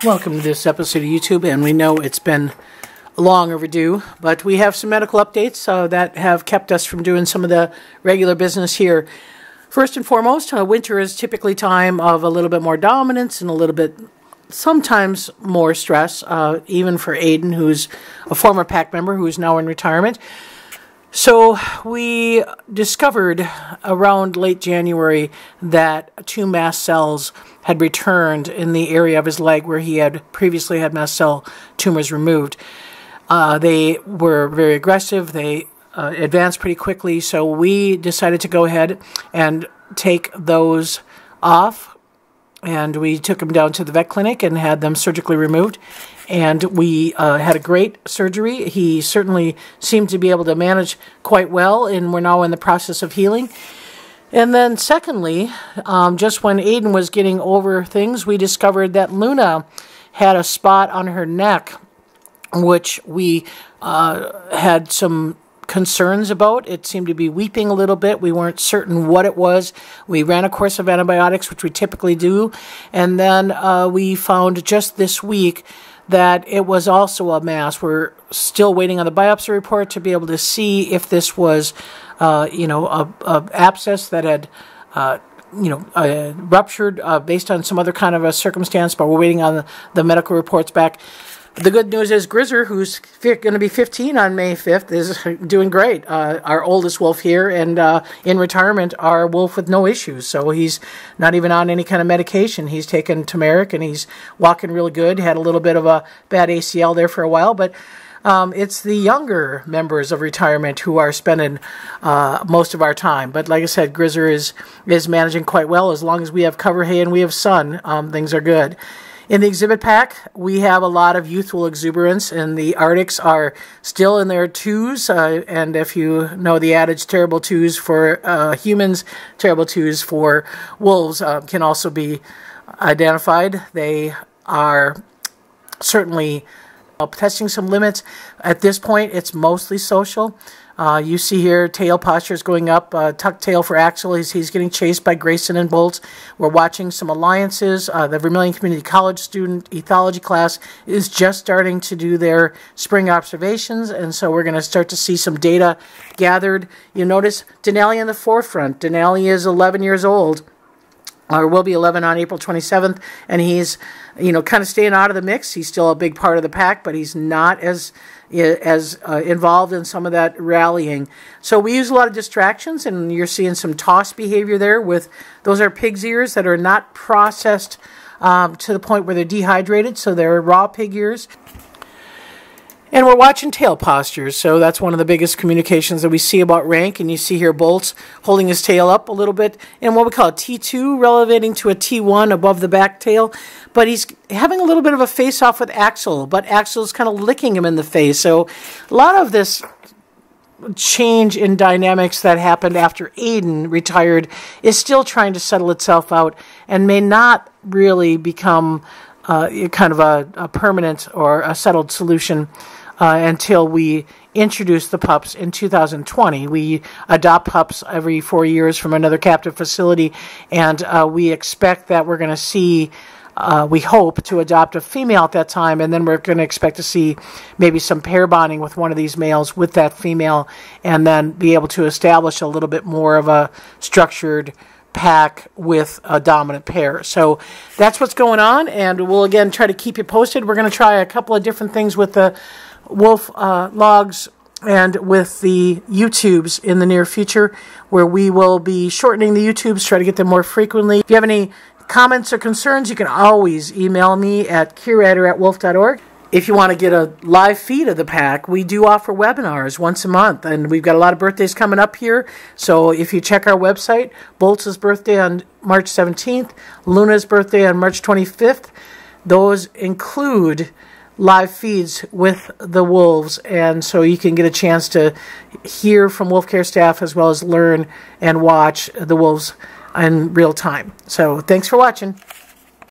Welcome to this episode of YouTube, and we know it's been long overdue, but we have some medical updates that have kept us from doing some of the regular business here. First and foremost, winter is typically time of a little bit more dominance and a little bit, sometimes more stress, even for Aiden, who's a former pack member who's now in retirement. So we discovered around late January that 2 mast cells had returned in the area of his leg where he had previously had mast cell tumors removed. They were very aggressive. They advanced pretty quickly, so we decided to go ahead and take those off, and we took them down to the vet clinic and had them surgically removed. And we had a great surgery. He certainly seemed to be able to manage quite well, and we're now in the process of healing. And then secondly, just when Aiden was getting over things, we discovered that Luna had a spot on her neck, which we had some concerns about. It seemed to be weeping a little bit. We weren't certain what it was. We ran a course of antibiotics, which we typically do, and then we found just this week that it was also a mass. We're still waiting on the biopsy report to be able to see if this was, a abscess that had, ruptured based on some other kind of a circumstance, but we're waiting on the medical reports back. The good news is Grizzly, who's going to be 15 on May 5th, is doing great. Our oldest wolf here, and in retirement, our wolf with no issues. So he's not even on any kind of medication. He's taken turmeric, and he's walking really good. Had a little bit of a bad ACL there for a while, but it's the younger members of retirement who are spending most of our time. But like I said, Grizzly is managing quite well. As long as we have cover hay and we have sun, things are good. In the exhibit pack, we have a lot of youthful exuberance, and the Arctics are still in their twos. And if you know the adage, terrible twos for humans, terrible twos for wolves can also be identified. They are certainly testing some limits. At this point, it's mostly social. You see here, tail posture is going up, tucked tail for Axel. He's getting chased by Grayson and Bolts. We're watching some alliances. The Vermilion Community College student ethology class is just starting to do their spring observations, and so we're going to start to see some data gathered. You notice Denali in the forefront. Denali is 11 years old, or will be 11 on April 27th, and he's, kind of staying out of the mix. He's still a big part of the pack, but he's not as involved in some of that rallying. So we use a lot of distractions, and you're seeing some toss behavior there. Those are pig's ears that are not processed to the point where they're dehydrated, so they're raw pig ears. And we're watching tail postures, so that's one of the biggest communications that we see about rank. And you see here Bolts holding his tail up a little bit in what we call a T2, relevating to a T1 above the back tail. But he's having a little bit of a face-off with Axel, but Axel's kind of licking him in the face. So a lot of this change in dynamics that happened after Aiden retired is still trying to settle itself out and may not really become kind of a permanent or a settled solution until we introduce the pups in 2020. We adopt pups every 4 years from another captive facility, and we expect that we're going to see, we hope to adopt a female at that time, and then we're going to expect to see maybe some pair bonding with one of these males with that female, and then be able to establish a little bit more of a structured pack with a dominant pair. So that's what's going on, and we'll again try to keep you posted. We're going to try a couple of different things with the wolf logs and with the YouTubes in the near future, where we will be shortening the YouTubes, try to get them more frequently. If you have any comments or concerns, you can always email me at curator@wolf.org. If you want to get a live feed of the pack, we do offer webinars once a month, and we've got a lot of birthdays coming up here. So if you check our website, Bolts' birthday on March 17th, Luna's birthday on March 25th, those include live feeds with the wolves, and so you can get a chance to hear from wolf care staff as well as learn and watch the wolves in real time. So thanks for watching.